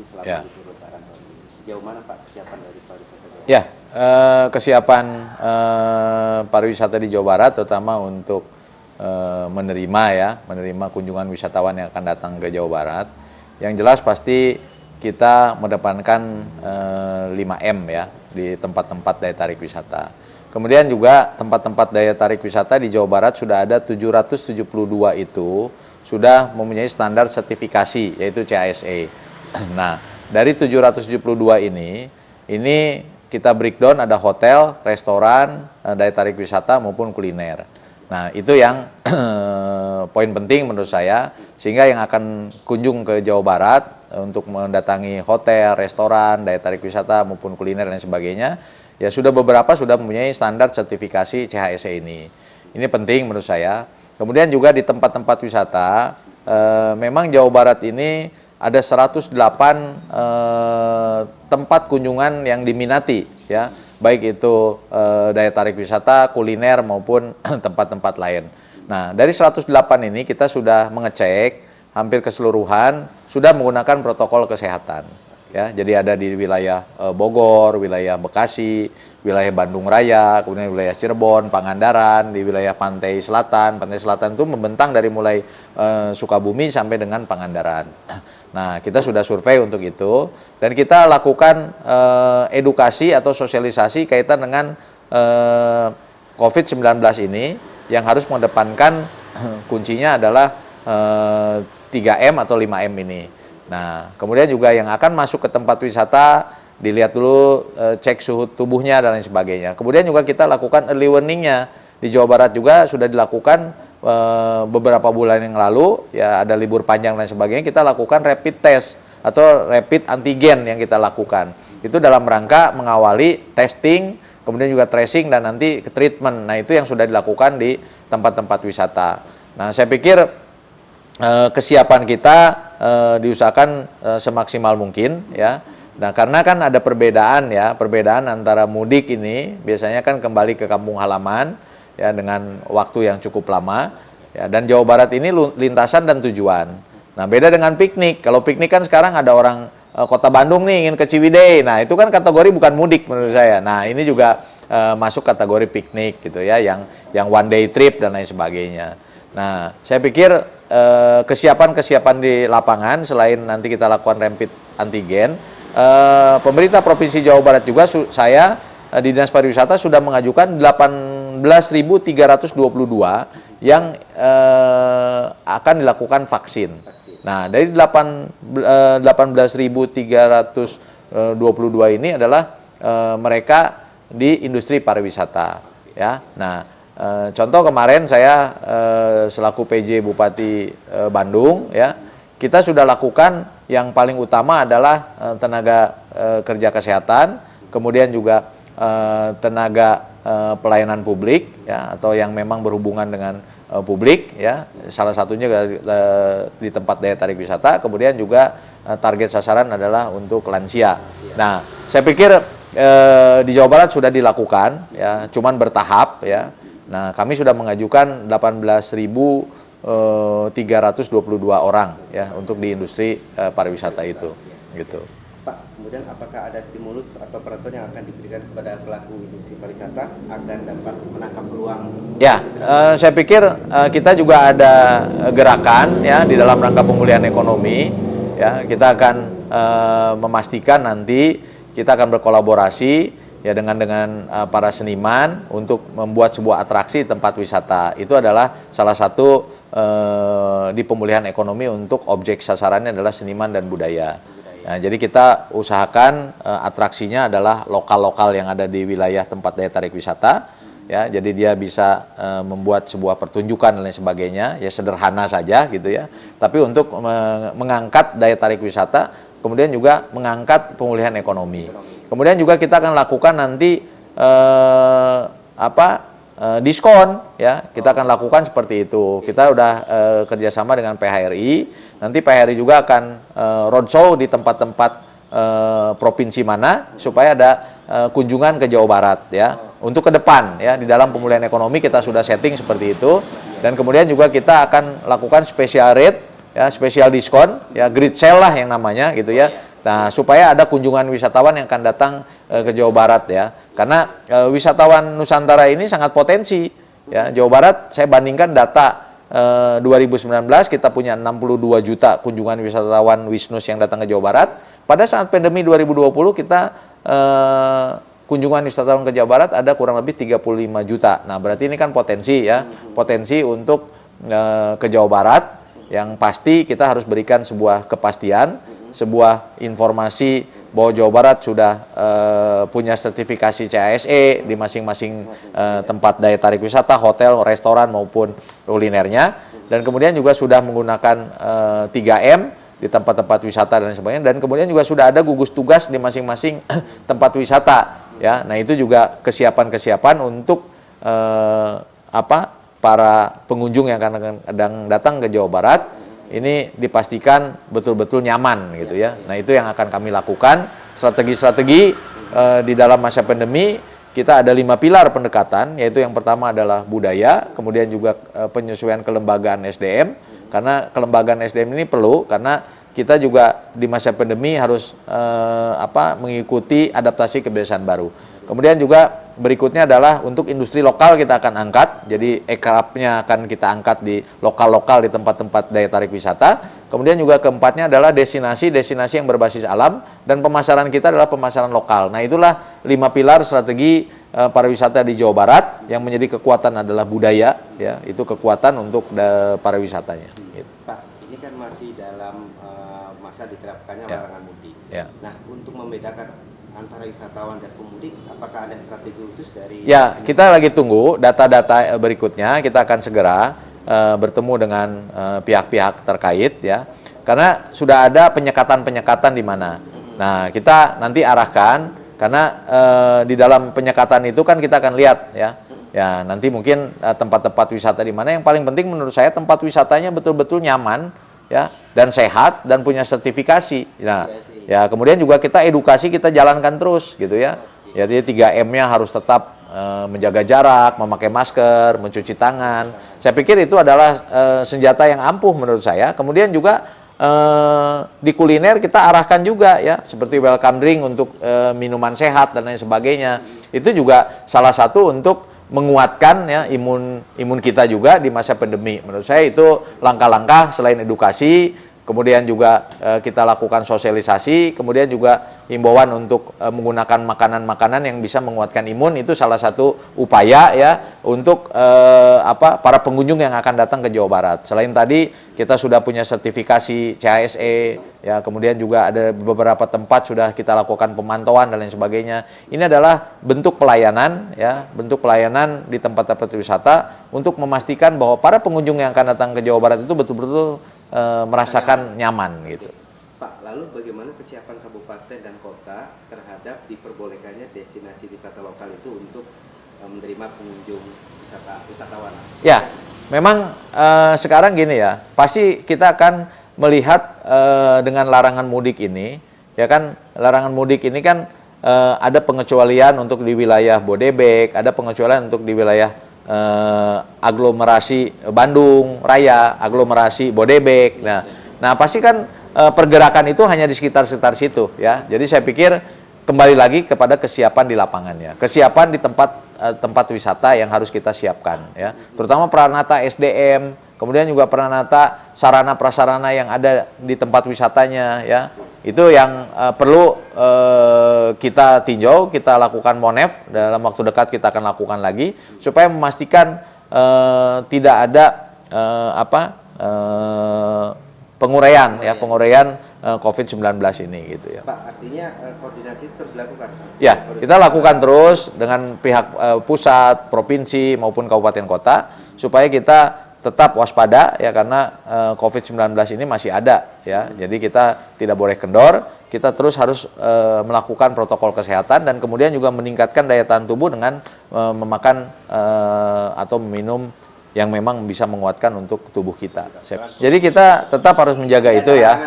selama Ya. libur Lebaran tahun ini. Sejauh mana Pak kesiapan dari pariwisata Jawa Barat? Ya, kesiapan pariwisata di Jawa Barat, terutama untuk menerima kunjungan wisatawan yang akan datang ke Jawa Barat. Yang jelas pasti kita mendepankan 5M ya di tempat-tempat daya tarik wisata. Kemudian juga tempat-tempat daya tarik wisata di Jawa Barat sudah ada 772 itu sudah mempunyai standar sertifikasi yaitu CASE. Nah, dari 772 ini kita breakdown ada hotel, restoran, daya tarik wisata maupun kuliner. Nah, itu yang poin penting menurut saya, sehingga yang akan kunjung ke Jawa Barat untuk mendatangi hotel, restoran, daya tarik wisata maupun kuliner dan sebagainya, ya beberapa sudah mempunyai standar sertifikasi CHSE ini. Ini penting menurut saya. Kemudian juga di tempat-tempat wisata, memang Jawa Barat ini ada 108 tempat kunjungan yang diminati ya, baik itu daya tarik wisata, kuliner maupun tempat-tempat lain. Nah, dari 108 ini kita sudah mengecek hampir keseluruhan sudah menggunakan protokol kesehatan. Ya, jadi ada di wilayah Bogor, wilayah Bekasi, wilayah Bandung Raya, kemudian wilayah Cirebon, Pangandaran, di wilayah Pantai Selatan. Pantai Selatan itu membentang dari mulai Sukabumi sampai dengan Pangandaran. Nah, kita sudah survei untuk itu dan kita lakukan edukasi atau sosialisasi kaitan dengan COVID-19 ini yang harus mengedepankan kuncinya adalah 3M atau 5M ini. Nah, kemudian juga yang akan masuk ke tempat wisata, dilihat dulu, cek suhu tubuhnya dan lain sebagainya. Kemudian juga kita lakukan early warning-nya. Di Jawa Barat juga sudah dilakukan beberapa bulan yang lalu, ya ada libur panjang dan sebagainya, kita lakukan rapid test atau rapid antigen yang kita lakukan. Itu dalam rangka mengawali testing, kemudian juga tracing dan nanti ke treatment. Nah, itu yang sudah dilakukan di tempat-tempat wisata. Nah, saya pikir kesiapan kita diusahakan semaksimal mungkin ya. Nah, karena kan ada perbedaan antara mudik ini biasanya kan kembali ke kampung halaman ya dengan waktu yang cukup lama ya, dan Jawa Barat ini lintasan dan tujuan. Nah, beda dengan piknik. Kalau piknik kan sekarang ada orang Kota Bandung nih ingin ke Ciwidey. Nah, itu kan kategori bukan mudik menurut saya. Nah, ini juga masuk kategori piknik gitu ya, yang one day trip dan lain sebagainya. Nah, saya pikir kesiapan di lapangan selain nanti kita lakukan rapid antigen, pemerintah Provinsi Jawa Barat juga saya di Dinas Pariwisata sudah mengajukan 18.322 yang akan dilakukan vaksin. Nah, dari 18.322 ini adalah mereka di industri pariwisata ya. Nah, contoh kemarin saya selaku PJ Bupati Bandung ya, kita sudah lakukan yang paling utama adalah tenaga kerja kesehatan, kemudian juga tenaga pelayanan publik ya, atau yang memang berhubungan dengan publik ya, salah satunya di tempat daya tarik wisata, kemudian juga target sasaran adalah untuk lansia. Nah, saya pikir di Jawa Barat sudah dilakukan ya, cuman bertahap ya. Nah, kami sudah mengajukan 18.322 orang ya untuk di industri pariwisata itu gitu. Pak, kemudian apakah ada stimulus atau peraturan yang akan diberikan kepada pelaku industri pariwisata agar dapat menangkap peluang? Ya, saya pikir kita juga ada gerakan ya di dalam rangka pemulihan ekonomi ya. Kita akan memastikan nanti kita akan berkolaborasi ya dengan para seniman untuk membuat sebuah atraksi tempat wisata. Itu adalah salah satu di pemulihan ekonomi untuk objek sasarannya adalah seniman dan budaya. Nah, jadi kita usahakan atraksinya adalah lokal-lokal yang ada di wilayah tempat daya tarik wisata ya. Jadi dia bisa membuat sebuah pertunjukan dan lain sebagainya, ya sederhana saja gitu ya. Tapi untuk mengangkat daya tarik wisata, kemudian juga mengangkat pemulihan ekonomi. Kemudian juga kita akan lakukan nanti diskon ya, kita akan lakukan seperti itu. Kita udah kerjasama dengan PHRI, nanti PHRI juga akan roadshow di tempat-tempat provinsi mana supaya ada kunjungan ke Jawa Barat ya, untuk ke depan ya. Di dalam pemulihan ekonomi kita sudah setting seperti itu, dan kemudian juga kita akan lakukan special rate ya, special diskon ya, grid sale lah yang namanya gitu ya. Nah, supaya ada kunjungan wisatawan yang akan datang ke Jawa Barat ya. Karena wisatawan Nusantara ini sangat potensi ya. Jawa Barat saya bandingkan data 2019 kita punya 62 juta kunjungan wisatawan Wisnus yang datang ke Jawa Barat. Pada saat pandemi 2020 kita kunjungan wisatawan ke Jawa Barat ada kurang lebih 35 juta. Nah, berarti ini kan potensi ya. Potensi untuk ke Jawa Barat yang pasti kita harus berikan sebuah kepastian, sebuah informasi bahwa Jawa Barat sudah punya sertifikasi CASE di masing-masing tempat daya tarik wisata, hotel, restoran maupun kulinernya, dan kemudian juga sudah menggunakan 3M di tempat-tempat wisata dan sebagainya, dan kemudian juga sudah ada gugus tugas di masing-masing tempat wisata ya. Nah, itu juga kesiapan-kesiapan untuk para pengunjung yang akan datang ke Jawa Barat ini dipastikan betul-betul nyaman gitu ya. Nah, itu yang akan kami lakukan. Strategi-strategi di dalam masa pandemi kita ada 5 pilar pendekatan, yaitu yang pertama adalah budaya, kemudian juga penyesuaian kelembagaan SDM, karena kelembagaan SDM ini perlu karena kita juga di masa pandemi harus mengikuti adaptasi kebiasaan baru. Kemudian juga berikutnya adalah untuk industri lokal kita akan angkat, jadi ekrapnya akan kita angkat di lokal-lokal di tempat-tempat daya tarik wisata. Kemudian juga keempatnya adalah destinasi yang berbasis alam, dan pemasaran kita adalah pemasaran lokal. Nah, itulah 5 pilar strategi pariwisata di Jawa Barat. Yang menjadi kekuatan adalah budaya, ya, itu kekuatan untuk pariwisatanya. Gitu. Pak, ini kan masih dalam masa diterapkannya larangan mudik. Ya. Nah, untuk membedakan antara wisatawan dan pemudik, apakah ada strategi khusus dari? Ya, kita lagi tunggu data-data berikutnya. Kita akan segera bertemu dengan pihak-pihak terkait ya, karena sudah ada penyekatan-penyekatan di mana. Nah, kita nanti arahkan karena di dalam penyekatan itu kan kita akan lihat ya. Ya, nanti mungkin tempat-tempat wisata di mana. Yang paling penting menurut saya tempat wisatanya betul-betul nyaman ya, dan sehat dan punya sertifikasi. Nah, ya kemudian juga kita edukasi kita jalankan terus gitu ya. Ya, jadi 3M-nya harus tetap menjaga jarak, memakai masker, mencuci tangan. Saya pikir itu adalah senjata yang ampuh menurut saya. Kemudian juga di kuliner kita arahkan juga ya, seperti welcome drink untuk minuman sehat dan lain sebagainya. Itu juga salah satu untuk menguatkan ya imun kita juga di masa pandemi. Menurut saya itu langkah-langkah selain edukasi, kemudian juga kita lakukan sosialisasi, kemudian juga himbauan untuk menggunakan makanan-makanan yang bisa menguatkan imun. Itu salah satu upaya ya untuk para pengunjung yang akan datang ke Jawa Barat. Selain tadi kita sudah punya sertifikasi CASE ya, kemudian juga ada beberapa tempat sudah kita lakukan pemantauan dan lain sebagainya. Ini adalah bentuk pelayanan ya, bentuk pelayanan di tempat-tempat wisata untuk memastikan bahwa para pengunjung yang akan datang ke Jawa Barat itu betul-betul merasakan nyaman gitu. Pak, lalu bagaimana kesiapan kabupaten dan kota terhadap diperbolehkannya destinasi wisata lokal itu untuk menerima pengunjung wisatawan? Ya, memang sekarang gini ya, pasti kita akan melihat dengan larangan mudik ini, ya kan, larangan mudik ini kan ada pengecualian untuk di wilayah Bodebek, ada pengecualian untuk di wilayah aglomerasi Bandung Raya, aglomerasi Bodebek. Nah pasti kan pergerakan itu hanya di sekitar situ ya. Jadi saya pikir kembali lagi kepada kesiapan di lapangannya, kesiapan di tempat wisata yang harus kita siapkan ya. Terutama peranata SDM, kemudian juga peranata sarana prasarana yang ada di tempat wisatanya ya. Itu yang perlu kita tinjau, kita lakukan monef, dalam waktu dekat kita akan lakukan lagi supaya memastikan tidak ada penguraian ya, penguraian COVID-19 ini gitu ya. Pak, artinya koordinasi itu terus dilakukan? Ya, kita lakukan terus dengan pihak pusat, provinsi maupun kabupaten kota supaya kita tetap waspada ya, karena COVID-19 ini masih ada ya. Jadi kita tidak boleh kendor, kita terus harus melakukan protokol kesehatan dan kemudian juga meningkatkan daya tahan tubuh dengan memakan atau meminum yang memang bisa menguatkan untuk tubuh kita. Jadi kita tetap harus menjaga itu ya.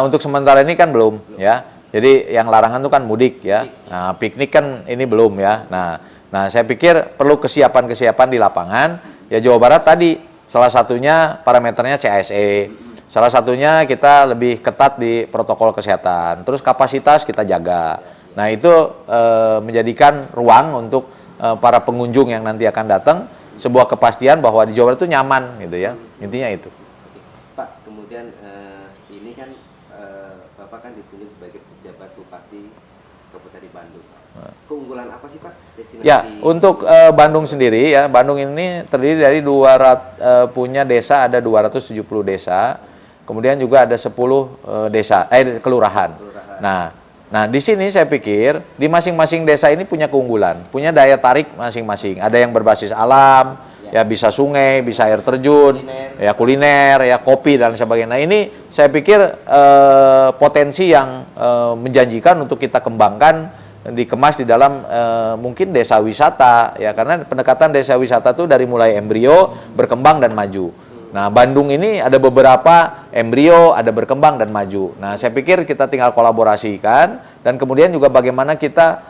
Untuk sementara ini kan belum ya. Jadi yang larangan itu kan mudik ya. Nah, piknik kan ini belum ya. Nah, saya pikir perlu kesiapan di lapangan. Ya, Jawa Barat tadi salah satunya parameternya CASE. Salah satunya kita lebih ketat di protokol kesehatan, terus kapasitas kita jaga. Nah itu menjadikan ruang untuk para pengunjung yang nanti akan datang sebuah kepastian bahwa di Jawa Barat itu nyaman gitu ya, intinya itu. Oke. Pak, kemudian ini kan Bapak kan ditunjuk sebagai pejabat Bupati Kabupaten Bandung. Keunggulan apa sih Pak destinasi? Ya, untuk Bandung sendiri ya, Bandung ini terdiri dari punya desa ada 270 desa, kemudian juga ada 10 kelurahan. Nah, di sini saya pikir di masing-masing desa ini punya keunggulan, punya daya tarik masing-masing. Ada yang berbasis alam, ya bisa sungai, bisa air terjun, kuliner, ya kopi dan sebagainya. Nah, ini saya pikir potensi yang menjanjikan untuk kita kembangkan, dikemas di dalam mungkin desa wisata, ya karena pendekatan desa wisata itu dari mulai embrio, berkembang dan maju. Nah, Bandung ini ada beberapa embrio, ada berkembang dan maju. Nah, saya pikir kita tinggal kolaborasikan dan kemudian juga bagaimana kita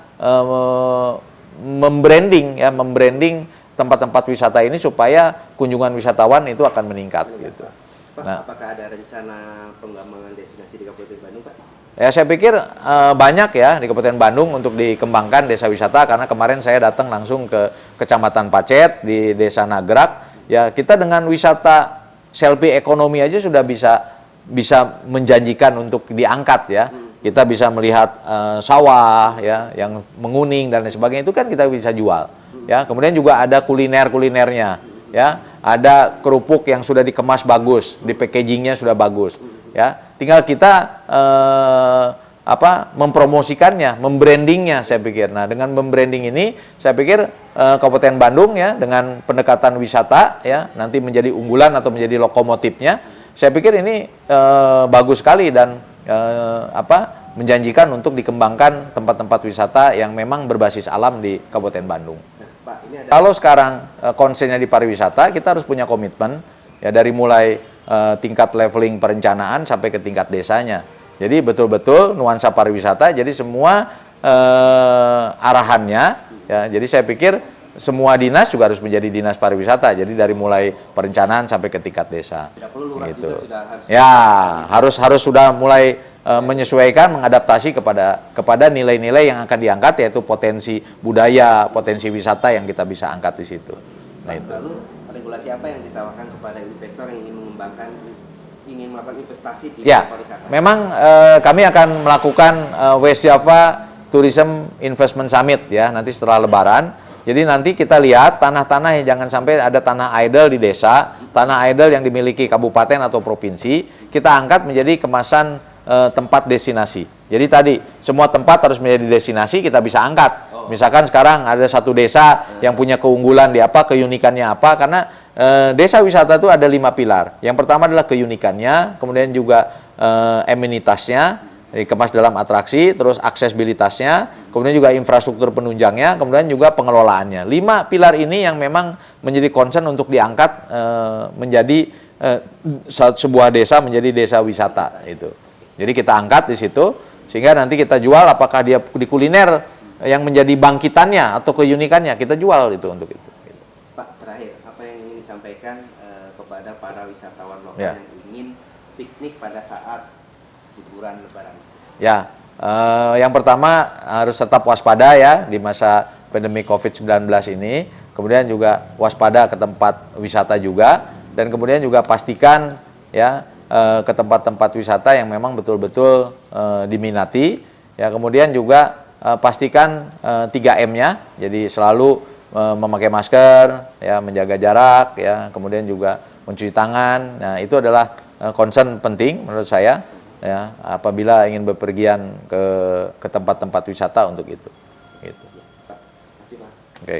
membranding tempat-tempat wisata ini supaya kunjungan wisatawan itu akan meningkat gitu. Pak, apakah ada rencana pengembangan destinasi di Kabupaten Bandung, Pak? Ya, saya pikir banyak ya di Kabupaten Bandung untuk dikembangkan desa wisata, karena kemarin saya datang langsung ke Kecamatan Pacet di Desa Nagrak. Ya, kita dengan wisata selfie ekonomi aja sudah bisa menjanjikan untuk diangkat ya. Kita bisa melihat sawah ya yang menguning dan lain sebagainya, itu kan kita bisa jual. Ya, kemudian juga ada kulinernya ya. Ada kerupuk yang sudah dikemas bagus, di packagingnya sudah bagus. Ya, tinggal kita mempromosikannya, membrandingnya saya pikir. Nah, dengan membranding ini saya pikir Kabupaten Bandung ya dengan pendekatan wisata ya nanti menjadi unggulan atau menjadi lokomotifnya. Saya pikir ini bagus sekali dan menjanjikan untuk dikembangkan tempat-tempat wisata yang memang berbasis alam di Kabupaten Bandung. Nah, Pak, ini ada... Kalau sekarang konsennya di pariwisata, kita harus punya komitmen ya dari mulai tingkat leveling perencanaan sampai ke tingkat desanya. Jadi betul-betul nuansa pariwisata, jadi semua arahannya, ya. Jadi saya pikir semua dinas juga harus menjadi dinas pariwisata. Jadi dari mulai perencanaan sampai ke tingkat desa. Tidak perlu lurah gitu. juga sudah harus. Ya, harus sudah mulai menyesuaikan, mengadaptasi kepada nilai-nilai yang akan diangkat, yaitu potensi budaya, potensi wisata yang kita bisa angkat di situ. Nah, itu. Lalu regulasi apa yang ditawarkan kepada investor yang ingin melakukan investasi di pariwisata? Memang kami akan melakukan West Java Tourism Investment Summit ya nanti setelah Lebaran. Jadi nanti kita lihat tanah-tanah yang jangan sampai ada tanah idle di desa, tanah idle yang dimiliki kabupaten atau provinsi, kita angkat menjadi kemasan tempat destinasi. Jadi tadi semua tempat harus menjadi destinasi, kita bisa angkat. Misalkan sekarang ada satu desa yang punya keunggulan di apa, keunikannya apa, karena desa wisata itu ada 5 pilar. Yang pertama adalah keunikannya, kemudian juga amenitasnya, dikemas dalam atraksi, terus aksesibilitasnya, kemudian juga infrastruktur penunjangnya, kemudian juga pengelolaannya. 5 pilar ini yang memang menjadi concern untuk diangkat menjadi sebuah desa menjadi desa wisata itu. Jadi kita angkat di situ sehingga nanti kita jual, apakah dia di kuliner yang menjadi bangkitannya atau keunikannya, kita jual itu untuk itu. Pak, terakhir apa yang ingin disampaikan kepada para wisatawan lokal yang ingin piknik pada saat liburan Lebaran? Ya, yang pertama harus tetap waspada ya di masa pandemi COVID-19 ini. Kemudian juga waspada ke tempat wisata juga, dan kemudian juga pastikan ya ke tempat-tempat wisata yang memang betul-betul diminati. Ya, kemudian juga pastikan 3M-nya, jadi selalu memakai masker, ya, menjaga jarak, ya, kemudian juga mencuci tangan. Nah, itu adalah concern penting menurut saya, ya, apabila ingin bepergian ke tempat-tempat wisata untuk itu. Gitu. Pak, terima kasih, Pak. Oke.